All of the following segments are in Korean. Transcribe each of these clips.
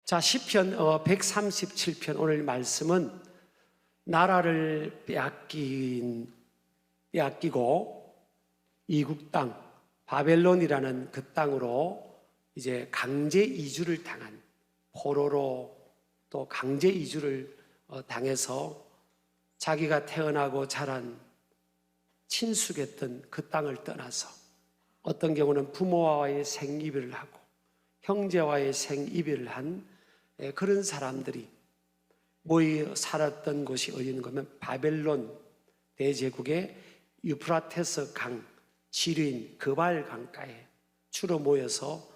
자, 시편 137편 오늘 말씀은 나라를 빼앗기고 이국 땅 바벨론이라는 그 땅으로 이제 강제 이주를 당한, 포로로 또 강제 이주를 당해서 자기가 태어나고 자란 친숙했던 그 땅을 떠나서 어떤 경우는 부모와의 생이별을 하고 형제와의 생이별을 한 그런 사람들이 모여 살았던 곳이 어디 있는 거면 바벨론 대제국의 유프라테스 강 지류인 그발 강가에 주로 모여서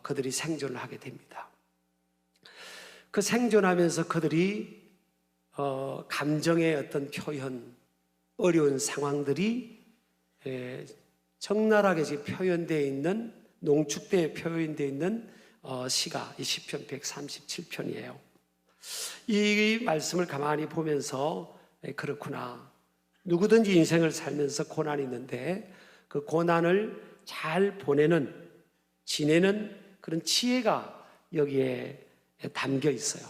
그들이 생존을 하게 됩니다. 그 생존하면서 그들이 감정의 어떤 표현, 어려운 상황들이 적나라하게 지금 표현되어 있는, 농축되어 표현되어 있는 시가 이 시편 137편이에요. 이 말씀을 가만히 보면서 그렇구나, 누구든지 인생을 살면서 고난이 있는데 그 고난을 잘 지내는 그런 지혜가 여기에 담겨 있어요.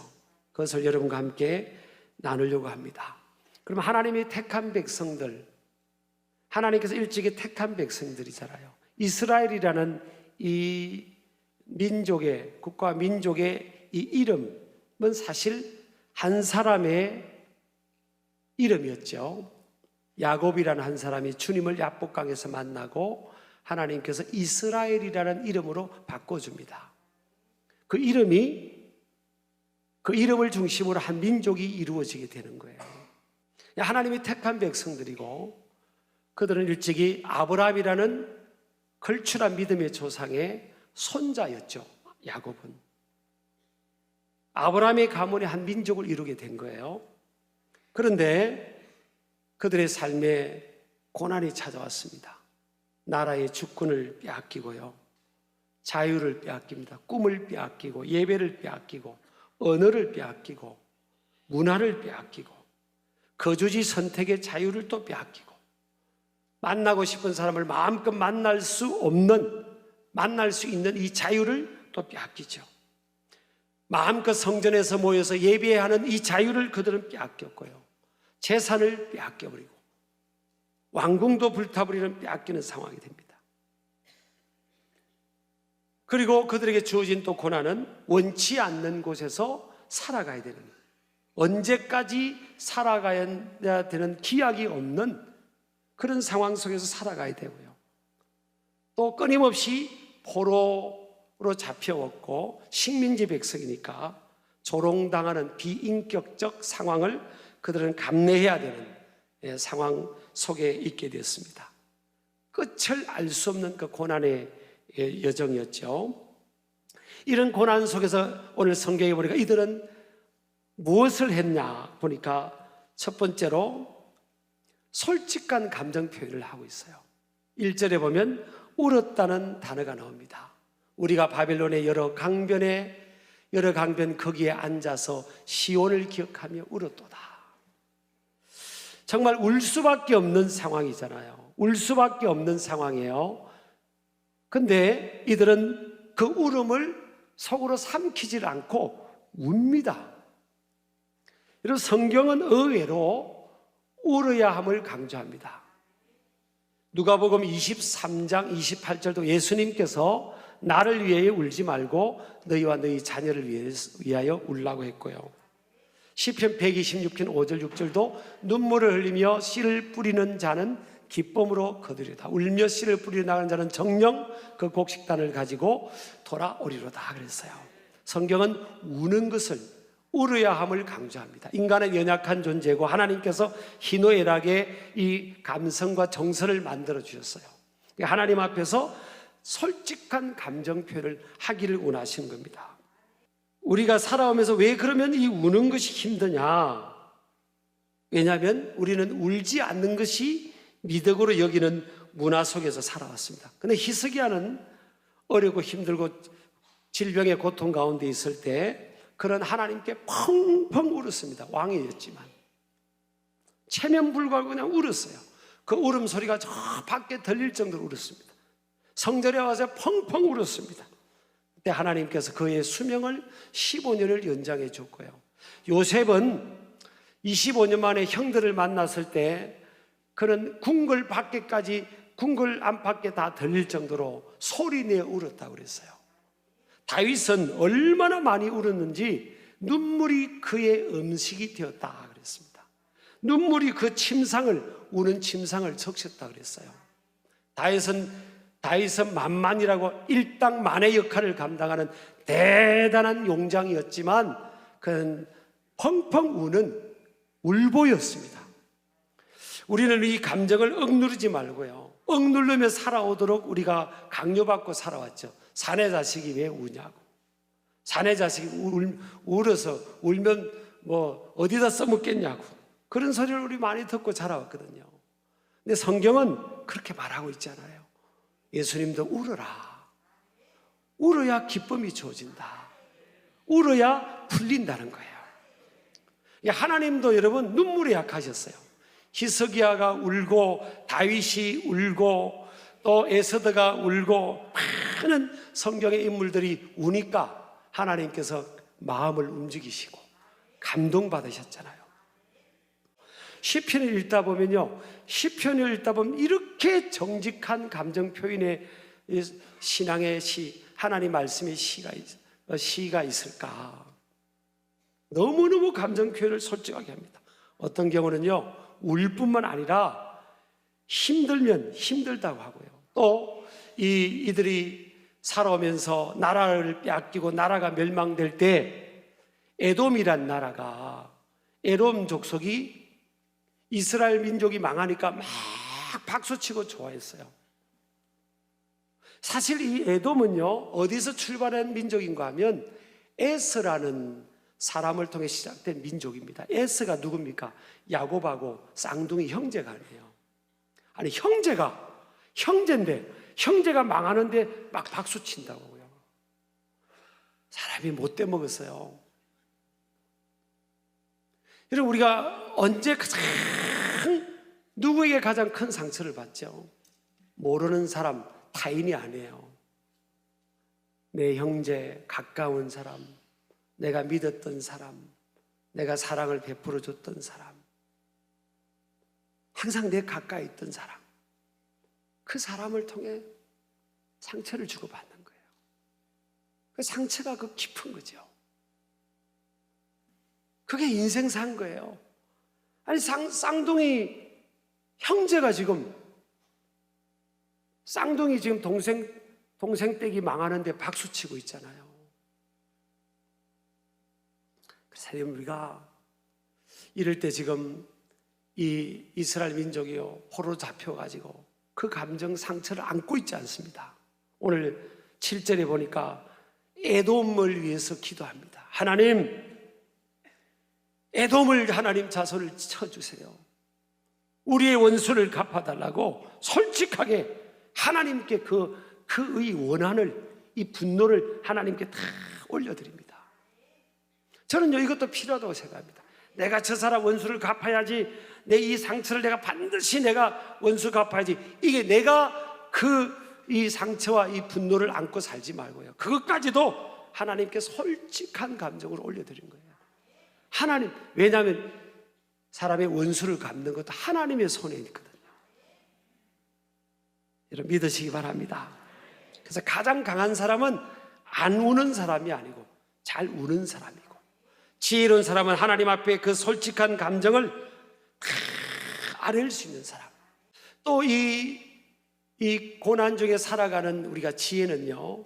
그것을 여러분과 함께 나누려고 합니다. 그럼 하나님이 택한 백성들, 하나님께서 일찍이 택한 백성들이잖아요. 이스라엘이라는 이 민족의, 국가 민족의 이 이름은 사실 한 사람의 이름이었죠. 야곱이라는 한 사람이 주님을 야복강에서 만나고 하나님께서 이스라엘이라는 이름으로 바꿔줍니다. 그 이름을 중심으로 한 민족이 이루어지게 되는 거예요. 하나님이 택한 백성들이고 그들은 일찍이 아브라함이라는 걸출한 믿음의 조상의 손자였죠. 야곱은 아브라함의 가문의 한 민족을 이루게 된 거예요. 그런데 그들의 삶에 고난이 찾아왔습니다. 나라의 주권을 빼앗기고요, 자유를 빼앗깁니다. 꿈을 빼앗기고, 예배를 빼앗기고, 언어를 빼앗기고, 문화를 빼앗기고, 거주지 선택의 자유를 또 빼앗기고, 만나고 싶은 사람을 마음껏 만날 수 있는 이 자유를 또 빼앗기죠. 마음껏 성전에서 모여서 예배하는 이 자유를 그들은 빼앗겼고요, 재산을 빼앗겨버리고 왕궁도 불타버리는 빼앗기는 상황이 됩니다. 그리고 그들에게 주어진 또 고난은 원치 않는 곳에서 살아가야 되는, 언제까지 살아가야 되는 기약이 없는 그런 상황 속에서 살아가야 되고요, 또 끊임없이 포로로 잡혀왔고 식민지 백성이니까 조롱당하는 비인격적 상황을 그들은 감내해야 되는 상황 속에 있게 되었습니다. 끝을 알 수 없는 그 고난의 여정이었죠. 이런 고난 속에서 오늘 성경에 보니까 이들은 무엇을 했냐 보니까 첫 번째로 솔직한 감정 표현을 하고 있어요. 1절에 보면 울었다는 단어가 나옵니다. 우리가 바벨론의 여러 강변 거기에 앉아서 시온을 기억하며 울었도다. 정말 울 수밖에 없는 상황이잖아요. 울 수밖에 없는 상황이에요. 근데 이들은 그 울음을 속으로 삼키질 않고 웁니다. 여러분, 성경은 의외로 울어야 함을 강조합니다. 누가복음 23장 28절도 예수님께서 나를 위하여 울지 말고 너희와 너희 자녀를 위하여 울라고 했고요, 시편 126편 5절 6절도 눈물을 흘리며 씨를 뿌리는 자는 기쁨으로 거두리로다. 울며 씨를 뿌리러 나가는 자는 정녕 그 곡식단을 가지고 돌아오리로다 그랬어요. 성경은 우는 것을, 울어야 함을 강조합니다. 인간은 연약한 존재고 하나님께서 희노애락의 이 감성과 정서를 만들어 주셨어요. 하나님 앞에서 솔직한 감정 표현을 하기를 원하시는 겁니다. 우리가 살아오면서 왜 그러면 이 우는 것이 힘드냐? 왜냐하면 우리는 울지 않는 것이 미덕으로 여기는 문화 속에서 살아왔습니다. 그런데 히스기야는 어렵고 힘들고 질병의 고통 가운데 있을 때 그런 하나님께 펑펑 울었습니다. 왕이었지만 체면불구하고 그냥 울었어요. 그 울음소리가 저 밖에 들릴 정도로 울었습니다. 성전에 와서 펑펑 울었습니다. 그때 하나님께서 그의 수명을 15년을 연장해 줬고요. 요셉은 25년 만에 형들을 만났을 때 그는 궁궐 밖에까지, 궁궐 안팎에 다 들릴 정도로 소리내어 울었다고 그랬어요. 다윗은 얼마나 많이 울었는지 눈물이 그의 음식이 되었다 그랬습니다. 눈물이 그 침상을, 우는 침상을 적셨다 그랬어요. 다윗은 만만이라고 일당만의 역할을 감당하는 대단한 용장이었지만 그는 펑펑 우는 울보였습니다. 우리는 이 감정을 억누르지 말고요, 억누르며 살아오도록 우리가 강요받고 살아왔죠. 사내 자식이 왜 우냐고, 사내 자식이 울면 뭐 어디다 써먹겠냐고, 그런 소리를 우리 많이 듣고 자라왔거든요. 근데 성경은 그렇게 말하고 있잖아요. 예수님도 울어라. 울어야 기쁨이 주어진다. 울어야 풀린다는 거예요. 하나님도 여러분 눈물에 약하셨어요. 히스기야가 울고 다윗이 울고 또 에스더가 울고 많은 성경의 인물들이 우니까 하나님께서 마음을 움직이시고 감동받으셨잖아요. 시편을 읽다 보면요, 시편을 읽다 보면 이렇게 정직한 감정 표현의 신앙의 시, 하나님 말씀의 시가 있을까? 너무너무 감정 표현을 솔직하게 합니다. 어떤 경우는요, 울 뿐만 아니라 힘들면 힘들다고 하고요, 또 이들이 살아오면서 나라를 빼앗기고 나라가 멸망될 때 에돔이란 나라가, 에돔 족속이 이스라엘 민족이 망하니까 막 박수치고 좋아했어요. 사실 이 에돔은요, 어디서 출발한 민족인가 하면 에스라는 사람을 통해 시작된 민족입니다. 에스가 누굽니까? 야곱하고 쌍둥이 형제가 아니에요. 아니, 형제인데 형제가 망하는데 막 박수 친다고요. 사람이 못돼 먹었어요. 여러분, 우리가 언제 누구에게 가장 큰 상처를 받죠? 모르는 사람, 타인이 아니에요. 내 형제, 가까운 사람, 내가 믿었던 사람, 내가 사랑을 베풀어 줬던 사람, 항상 내 가까이 있던 사람, 그 사람을 통해 상처를 주고받는 거예요. 그 상처가 그 깊은 거죠. 그게 인생사인 거예요. 아니, 쌍둥이 형제가 지금, 쌍둥이 지금 동생 댁이 망하는데 박수치고 있잖아요. 그래서 우리가 이럴 때 지금 이 이스라엘 민족이요, 포로 잡혀가지고 그 감정 상처를 안고 있지 않습니다. 오늘 7절에 보니까 에돔을 위해서 기도합니다. 하나님, 에돔을 하나님 자손을 쳐주세요. 우리의 원수를 갚아달라고 솔직하게 하나님께 그의 원한을, 이 분노를 하나님께 다 올려드립니다. 저는요, 이것도 필요하다고 생각합니다. 내가 저 사람 원수를 갚아야지, 내 이 상처를 내가 반드시 내가 원수 갚아야지, 이게 내가 이 상처와 이 분노를 안고 살지 말고요, 그것까지도 하나님께 솔직한 감정으로 올려드린 거예요. 하나님, 왜냐하면 사람의 원수를 갚는 것도 하나님의 손에 있거든요. 여러분, 믿으시기 바랍니다. 그래서 가장 강한 사람은 안 우는 사람이 아니고 잘 우는 사람이고, 지혜로운 사람은 하나님 앞에 그 솔직한 감정을 다 아뢰일 수 있는 사람. 또 이 고난 중에 살아가는 우리가 지혜는요,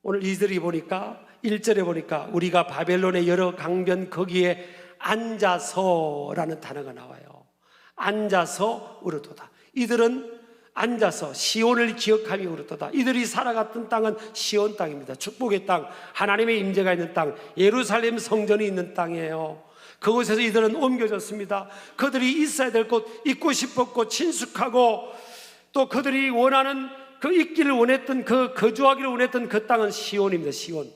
오늘 이들이 보니까 1절에 보니까 우리가 바벨론의 여러 강변 거기에 앉아서라는 단어가 나와요. 앉아서 울었도다. 이들은 앉아서 시온을 기억하며 울었도다. 이들이 살아갔던 땅은 시온 땅입니다. 축복의 땅, 하나님의 임재가 있는 땅, 예루살렘 성전이 있는 땅이에요. 그곳에서 이들은 옮겨졌습니다. 그들이 있어야 될 곳, 있고 싶었고 친숙하고, 또 그들이 원하는 그 있기를 원했던, 그 거주하기를 원했던 그 땅은 시온입니다. 시온.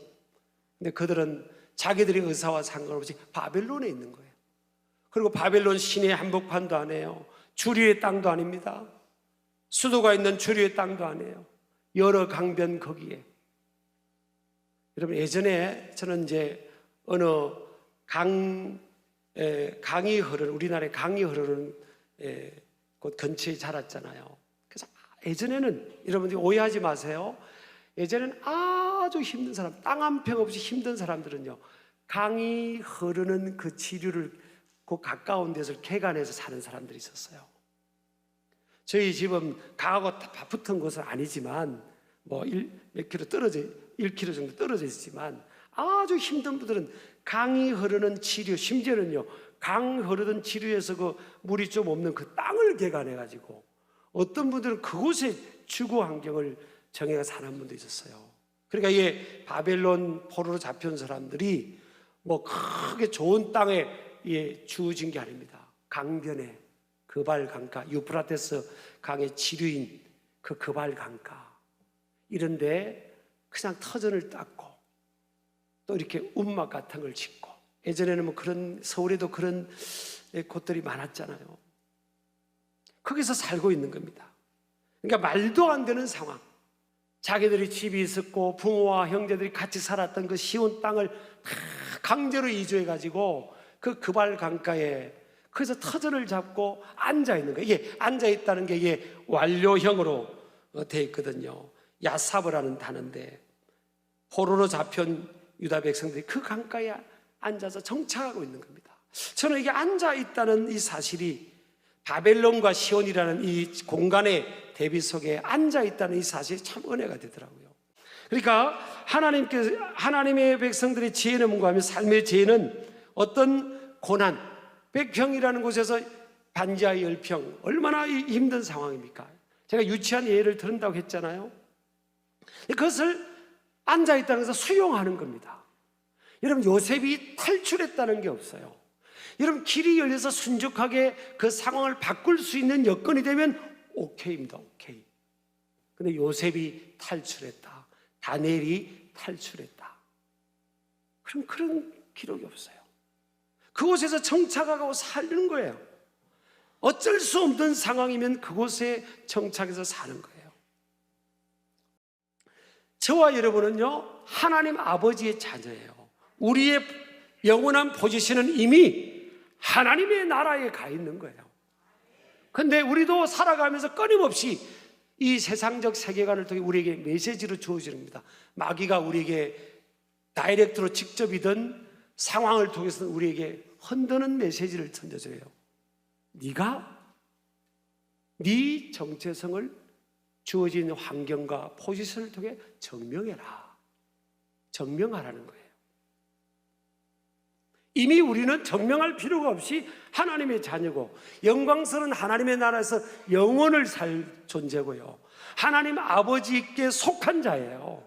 근데 그들은 자기들의 의사와 상관없이 바벨론에 있는 거예요. 그리고 바벨론 시내 한복판도 아니에요. 주류의 땅도 아닙니다. 수도가 있는 주류의 땅도 아니에요. 여러 강변 거기에. 여러분, 예전에 저는 이제 어느 강이 흐르는, 우리나라에 강이 흐르는 곳 근처에 자랐잖아요. 그래서 예전에는, 여러분들이 오해하지 마세요. 예전에는 아주 힘든 사람, 땅 한 평 없이 힘든 사람들은요, 강이 흐르는 그 지류를 그 가까운 데서 개간해서 사는 사람들이 있었어요. 저희 집은 강하고 다 붙은 곳은 아니지만 뭐 몇 킬로 떨어져, 1km 정도 떨어져 있지만 아주 힘든 분들은 강이 흐르는 지류, 심지어는요 강 흐르던 지류에서 그 물이 좀 없는 그 땅을 개간해 가지고 어떤 분들은 그곳에 주거 환경을 정해가 사는 분도 있었어요. 그러니까 이게 바벨론 포로로 잡혀온 사람들이 뭐 크게 좋은 땅에 주어진 게 아닙니다. 강변에 그발 강가, 유프라테스 강의 지류인 그 그발 강가 이런데 그냥 터전을 닦고 또 이렇게 움막 같은 걸 짓고, 예전에는 뭐 그런, 서울에도 그런 곳들이 많았잖아요. 거기서 살고 있는 겁니다. 그러니까 말도 안 되는 상황. 자기들이 집이 있었고 부모와 형제들이 같이 살았던 그 시온 땅을 다 강제로 이주해 가지고 그 그발 강가에 거기서 터전을 잡고 앉아 있는 거예요. 이게 앉아 있다는 게 이게 완료형으로 되어 있거든요. 야사브라는 단어인데, 포로로 잡힌 유다 백성들이 그 강가에 앉아서 정착하고 있는 겁니다. 저는 이게 앉아 있다는 이 사실이 바벨론과 시온이라는 이 공간의 대비 속에 앉아 있다는 이 사실이 참 은혜가 되더라고요. 그러니까 하나님의 백성들의 지혜는 뭔가 하면, 삶의 지혜는 어떤 고난, 백평이라는 곳에서 반지하 10평, 얼마나 힘든 상황입니까? 제가 유치한 예를 들은다고 했잖아요. 그것을 앉아있다는 것을 수용하는 겁니다. 여러분, 요셉이 탈출했다는 게 없어요. 여러분, 길이 열려서 순적하게 그 상황을 바꿀 수 있는 여건이 되면 오케이입니다. 오케이. 근데 요셉이 탈출했다, 다니엘이 탈출했다, 그럼 그런 기록이 없어요. 그곳에서 정착하고 사는 거예요. 어쩔 수 없는 상황이면 그곳에 정착해서 사는 거예요. 저와 여러분은요, 하나님 아버지의 자녀예요. 우리의 영원한 포지션은 이미 하나님의 나라에 가 있는 거예요. 그런데 우리도 살아가면서 끊임없이 이 세상적 세계관을 통해 우리에게 메시지로 주어지는 겁니다. 마귀가 우리에게 다이렉트로 직접이든 상황을 통해서 우리에게 흔드는 메시지를 던져줘요. 네가 네 정체성을 주어진 환경과 포지션을 통해 증명해라. 증명하라는 거예요. 이미 우리는 증명할 필요가 없이 하나님의 자녀고, 영광스러운 하나님의 나라에서 영원을 살 존재고요, 하나님 아버지께 속한 자예요.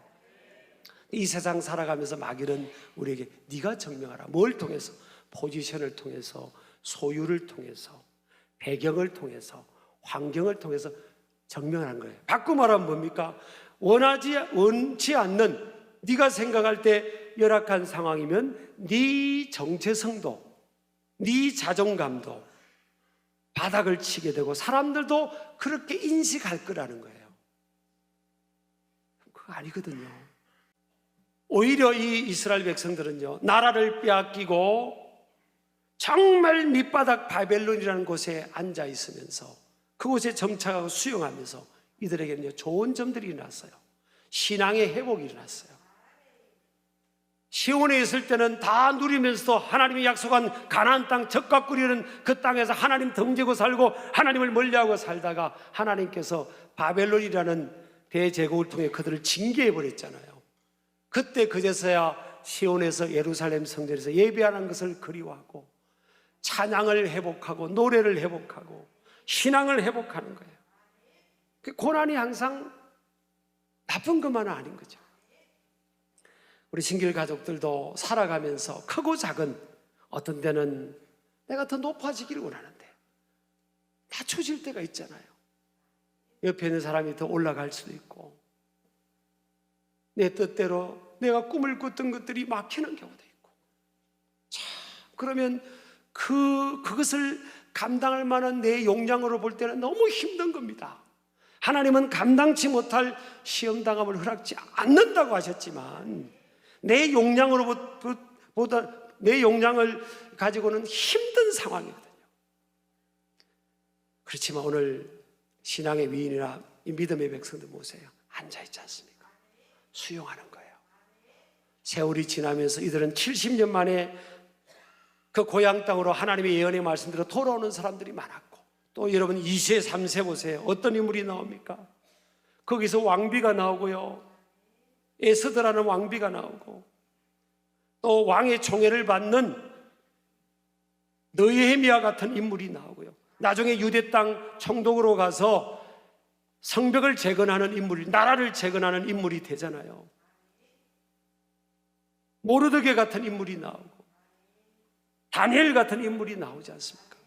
이 세상 살아가면서 마귀는 우리에게 네가 증명하라. 뭘 통해서? 포지션을 통해서, 소유를 통해서, 배경을 통해서, 환경을 통해서 증명하는 거예요. 바꿔 말하면 뭡니까? 원치 않는, 네가 생각할 때 열악한 상황이면 네 정체성도, 네 자존감도 바닥을 치게 되고 사람들도 그렇게 인식할 거라는 거예요. 그거 아니거든요. 오히려 이 이스라엘 백성들은요, 나라를 빼앗기고 정말 밑바닥 바벨론이라는 곳에 앉아 있으면서 그곳에 정착하고 수용하면서 이들에게는요, 좋은 점들이 일어났어요. 신앙의 회복이 일어났어요. 시온에 있을 때는 다 누리면서도 하나님이 약속한 가나안 땅, 젖과 꿀이는 그 땅에서 하나님 덩지고 살고 하나님을 멀리하고 살다가 하나님께서 바벨론이라는 대제국을 통해 그들을 징계해버렸잖아요. 그때 그제서야 시온에서 예루살렘 성전에서 예배하는 것을 그리워하고 찬양을 회복하고 노래를 회복하고 신앙을 회복하는 거예요. 고난이 항상 나쁜 것만은 아닌 거죠. 우리 신길 가족들도 살아가면서 크고 작은, 어떤 데는 내가 더 높아지기를 원하는데 낮춰질 때가 있잖아요. 옆에 있는 사람이 더 올라갈 수도 있고, 내 뜻대로 내가 꿈을 꿨던 것들이 막히는 경우도 있고, 참, 그러면 그것을 감당할 만한 내 용량으로 볼 때는 너무 힘든 겁니다. 하나님은 감당치 못할 시험당함을 허락지 않는다고 하셨지만 내 용량을 가지고는 힘든 상황이거든요. 그렇지만 오늘 신앙의 위인이나 이 믿음의 백성들 보세요. 앉아있지 않습니까? 수용하는 거예요. 세월이 지나면서 이들은 70년 만에 그 고향 땅으로 하나님의 예언의 말씀대로 돌아오는 사람들이 많았고, 또 여러분 2세, 3세 보세요. 어떤 인물이 나옵니까? 거기서 왕비가 나오고요, 에스더라는 왕비가 나오고, 또 왕의 총애를 받는 느헤미야 같은 인물이 나오고요, 나중에 유대 땅 총독으로 가서 성벽을 재건하는 인물이, 나라를 재건하는 인물이 되잖아요. 모르드게 같은 인물이 나오고 다니엘 같은 인물이 나오지 않습니까?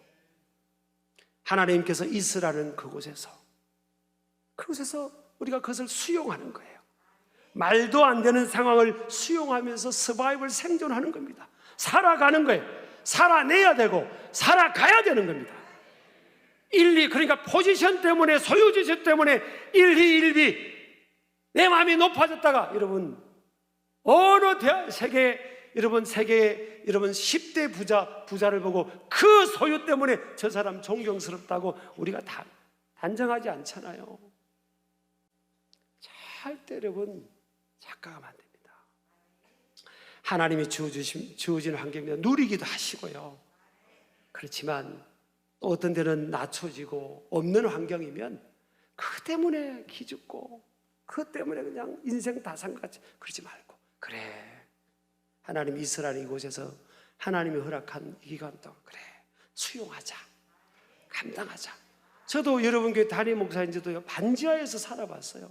하나님께서 있으라는 그곳에서 우리가 그것을 수용하는 거예요. 말도 안 되는 상황을 수용하면서 서바이벌 생존하는 겁니다. 살아가는 거예요. 살아내야 되고 살아가야 되는 겁니다. 그러니까 포지션 때문에, 소유지수 때문에 일희일비 내 마음이 높아졌다가, 여러분 어느 세계 여러분 10대 부자를 보고 그 소유 때문에 저 사람 존경스럽다고 우리가 다 단정하지 않잖아요. 절대 여러분 착각하면 안 됩니다. 하나님이 주어진 환경이면 누리기도 하시고요. 그렇지만 또 어떤 데는 낮춰지고 없는 환경이면 그 때문에 기죽고 그 때문에 그냥 인생 다산같이 그러지 말고, 그래, 하나님 이스라엘 이곳에서 하나님이 허락한 이 기간 동안 그래 수용하자, 감당하자. 저도 여러분 교회 담임 목사인지도요, 반지하에서 살아봤어요.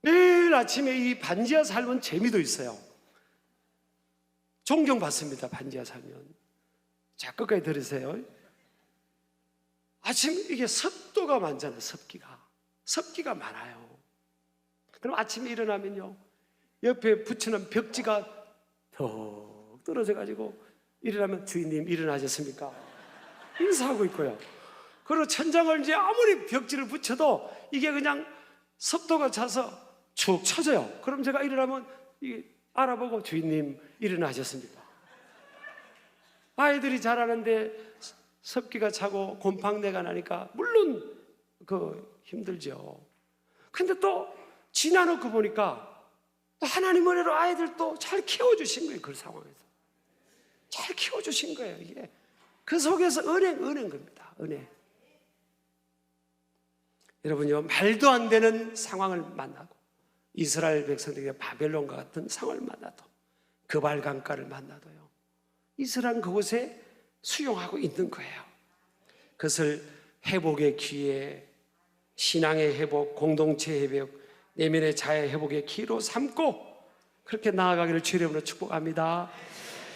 매일 아침에 이 반지하 살면 재미도 있어요. 존경받습니다. 반지하 살면. 자, 끝까지 들으세요. 아침 이게 습도가 많잖아요. 습기가 많아요. 그럼 아침에 일어나면요, 옆에 붙이는 벽지가 턱 떨어져 가지고 일어나면 주인님 일어나셨습니까? 인사하고 있고요. 그리고 천장을 이제 아무리 벽지를 붙여도 이게 그냥 습도가 차서 축 처져요. 그럼 제가 일어나면 알아보고 주인님 일어나셨습니까? 아이들이 자라는데 습기가 차고 곰팡내가 나니까 물론 힘들죠. 근데 또 지나놓고 보니까 또 하나님 은혜로 아이들 또 잘 키워주신 거예요. 그 상황에서 잘 키워주신 거예요. 이게 그 속에서 은행 겁니다. 은혜. 여러분요, 말도 안 되는 상황을 만나고 이스라엘 백성들에게 바벨론과 같은 상황을 만나도, 그발 강가를 만나도요, 이스라엘은 그곳에 수용하고 있는 거예요. 그것을 회복의 기회, 신앙의 회복, 공동체 회복, 내면의 자의 회복의 기로 삼고 그렇게 나아가기를 주의 이름으로 축복합니다.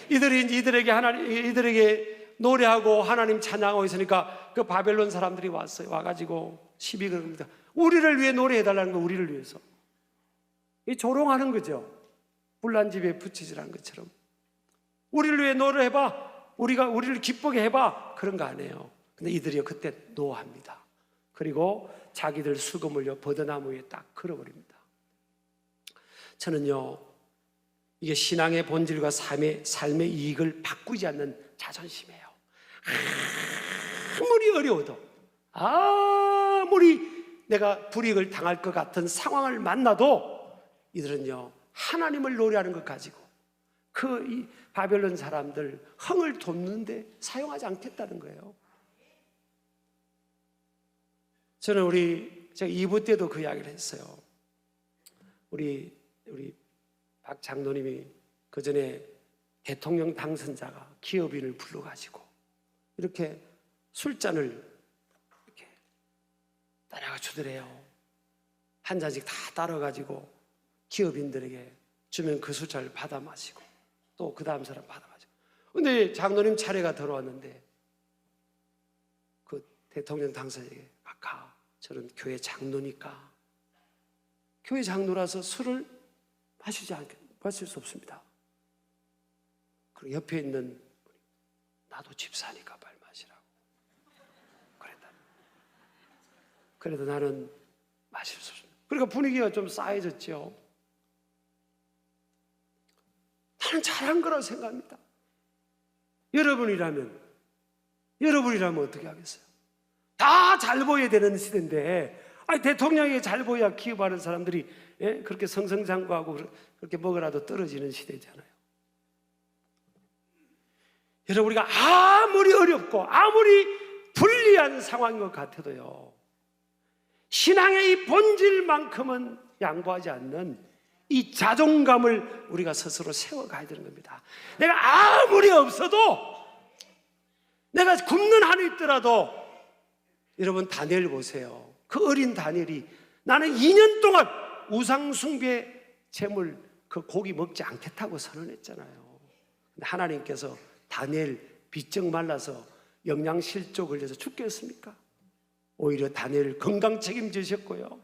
이들에게 노래하고 하나님 찬양하고 있으니까 그 바벨론 사람들이 왔어요. 와가지고 시비 걸습니다. 우리를 위해 노래해달라는 거, 우리를 위해서. 이 조롱하는 거죠. 불난 집에 부치지라는 것처럼. 우리를 위해 노래해봐. 우리를 기쁘게 해봐. 그런 거 아니에요. 근데 이들이요, 그때 노합니다. 그리고 자기들 수금을요, 버드나무 위에 딱 걸어버립니다. 저는요, 이게 신앙의 본질과 삶의 이익을 바꾸지 않는 자존심이에요. 아무리 어려워도, 아무리 내가 불이익을 당할 것 같은 상황을 만나도 이들은요, 하나님을 노래하는 것 가지고 이 바벨론 사람들 흥을 돋는데 사용하지 않겠다는 거예요. 저는 제가 2부 때도 그 이야기를 했어요. 우리 박 장로님이 그 전에 대통령 당선자가 기업인을 불러가지고 이렇게 술잔을 이렇게 따라가 주더래요. 한 잔씩 다 따라가지고 기업인들에게 주면 그 술잔을 받아 마시고 또 그 다음 사람 받아 마시고. 근데 장로님 차례가 들어왔는데 그 대통령 당선자에게 아까 저는 교회 장로니까, 교회 장로라서 술을 마실 수 없습니다. 그리고 옆에 있는 나도 집사니까 빨리 마시라고 그랬다. 그래도 나는 마실 수 없습니다. 그러니까 분위기가 좀 싸해졌죠. 저는 잘한 거라고 생각합니다. 여러분이라면 어떻게 하겠어요? 다 잘 보여야 되는 시대인데, 아니 대통령이 잘 보여야 기업하는 사람들이 그렇게 성성장구하고 그렇게 먹으라도 떨어지는 시대잖아요. 여러분, 우리가 아무리 어렵고 아무리 불리한 상황인 것 같아도요, 신앙의 이 본질만큼은 양보하지 않는 이 자존감을 우리가 스스로 세워가야 되는 겁니다. 내가 아무리 없어도, 내가 굶는 한이 있더라도, 여러분 다니엘 보세요. 그 어린 다니엘이 나는 2년 동안 우상숭배 제물 그 고기 먹지 않겠다고 선언했잖아요. 근데 하나님께서 다니엘 비쩍 말라서 영양실조 걸려서 죽겠습니까? 오히려 다니엘을 건강 책임지셨고요.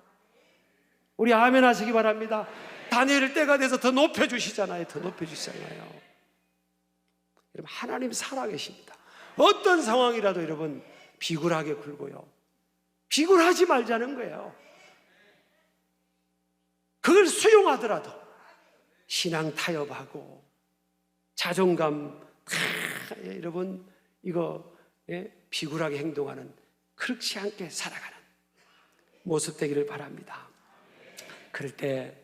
우리 아멘 하시기 바랍니다. 다니엘을 때가 돼서 더 높여주시잖아요. 더 높여주시잖아요. 여러분, 하나님 살아계십니다. 어떤 상황이라도 여러분 비굴하게 굴고요, 비굴하지 말자는 거예요. 그걸 수용하더라도 신앙 타협하고 자존감, 여러분 이거 비굴하게 행동하는, 그렇지 않게 살아가는 모습 되기를 바랍니다. 그럴 때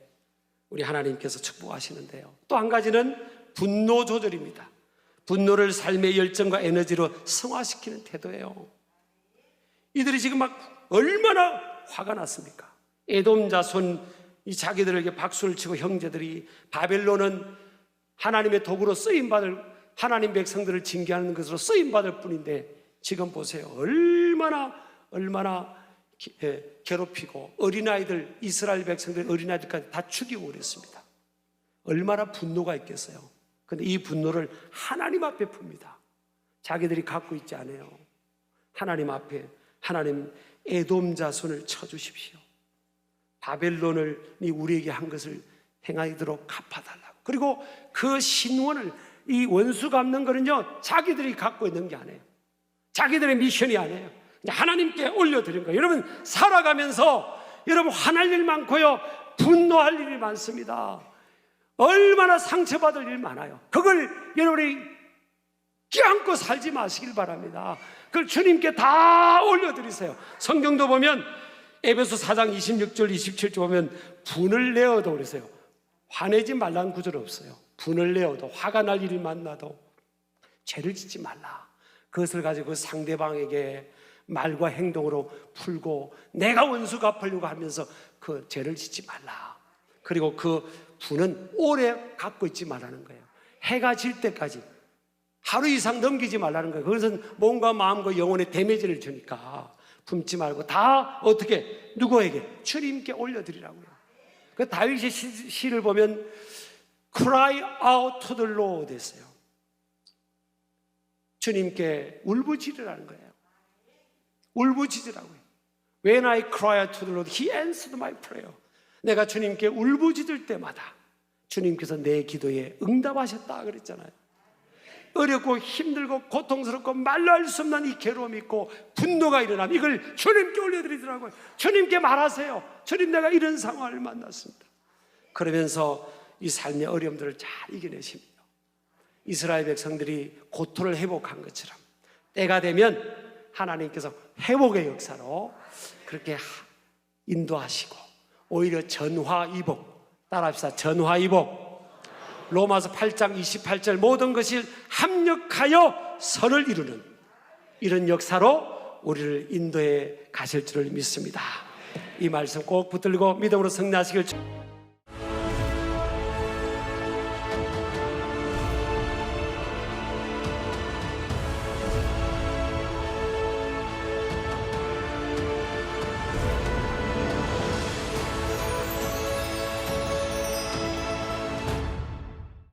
우리 하나님께서 축복하시는데요, 또 한 가지는 분노 조절입니다. 분노를 삶의 열정과 에너지로 승화시키는 태도예요. 이들이 지금 막 얼마나 화가 났습니까? 에돔 자손, 이 자기들에게 박수를 치고 형제들이, 바벨론은 하나님의 도구로 쓰임받을, 하나님 백성들을 징계하는 것으로 쓰임받을 뿐인데, 지금 보세요. 얼마나 괴롭히고 어린아이들, 이스라엘 백성들 어린아이들까지 다 죽이고 그랬습니다. 얼마나 분노가 있겠어요. 그런데 이 분노를 하나님 앞에 풉니다. 자기들이 갖고 있지 않아요. 하나님 앞에, 하나님 에돔 자손을 쳐주십시오. 바벨론을 우리에게 한 것을 행하도록 갚아달라고. 그리고 그 신원을, 이 원수 갚는 거는요, 자기들이 갖고 있는 게 아니에요. 자기들의 미션이 아니에요. 하나님께 올려드린 거예요. 여러분, 살아가면서 여러분 화날 일 많고요, 분노할 일이 많습니다. 얼마나 상처받을 일 많아요. 그걸 여러분이 껴안고 살지 마시길 바랍니다. 그걸 주님께 다 올려드리세요. 성경도 보면 에베소 4장 26절 27절 보면 분을 내어도 그러세요. 화내지 말라는 구절 없어요. 분을 내어도, 화가 날 일이 만나도 죄를 짓지 말라. 그것을 가지고 상대방에게 말과 행동으로 풀고 내가 원수 갚으려고 하면서 그 죄를 짓지 말라. 그리고 그 분은 오래 갖고 있지 말라는 거예요. 해가 질 때까지 하루 이상 넘기지 말라는 거예요. 그것은 몸과 마음과 영혼에 데미지를 주니까 품지 말고 다 어떻게, 누구에게? 주님께 올려드리라고요. 그 다윗의 시를 보면 cry out to the Lord 했어요. 주님께 울부짖으라는 거예요. 울부짖으라고요. When I cry out to the Lord, He answered my prayer. 내가 주님께 울부짖을 때마다 주님께서 내 기도에 응답하셨다 그랬잖아요. 어렵고 힘들고 고통스럽고 말로 할 수 없는 이 괴로움이 있고 분노가 일어나면 이걸 주님께 올려드리더라고요. 주님께 말하세요. 주님, 내가 이런 상황을 만났습니다. 그러면서 이 삶의 어려움들을 잘 이겨내십니다. 이스라엘 백성들이 고토를 회복한 것처럼 때가 되면 하나님께서 회복의 역사로 그렇게 인도하시고, 오히려 전화위복, 따라합시다. 전화위복. 로마서 8장 28절 모든 것이 합력하여 선을 이루는 이런 역사로 우리를 인도해 가실 줄을 믿습니다. 이 말씀 꼭 붙들고 믿음으로 승리하시길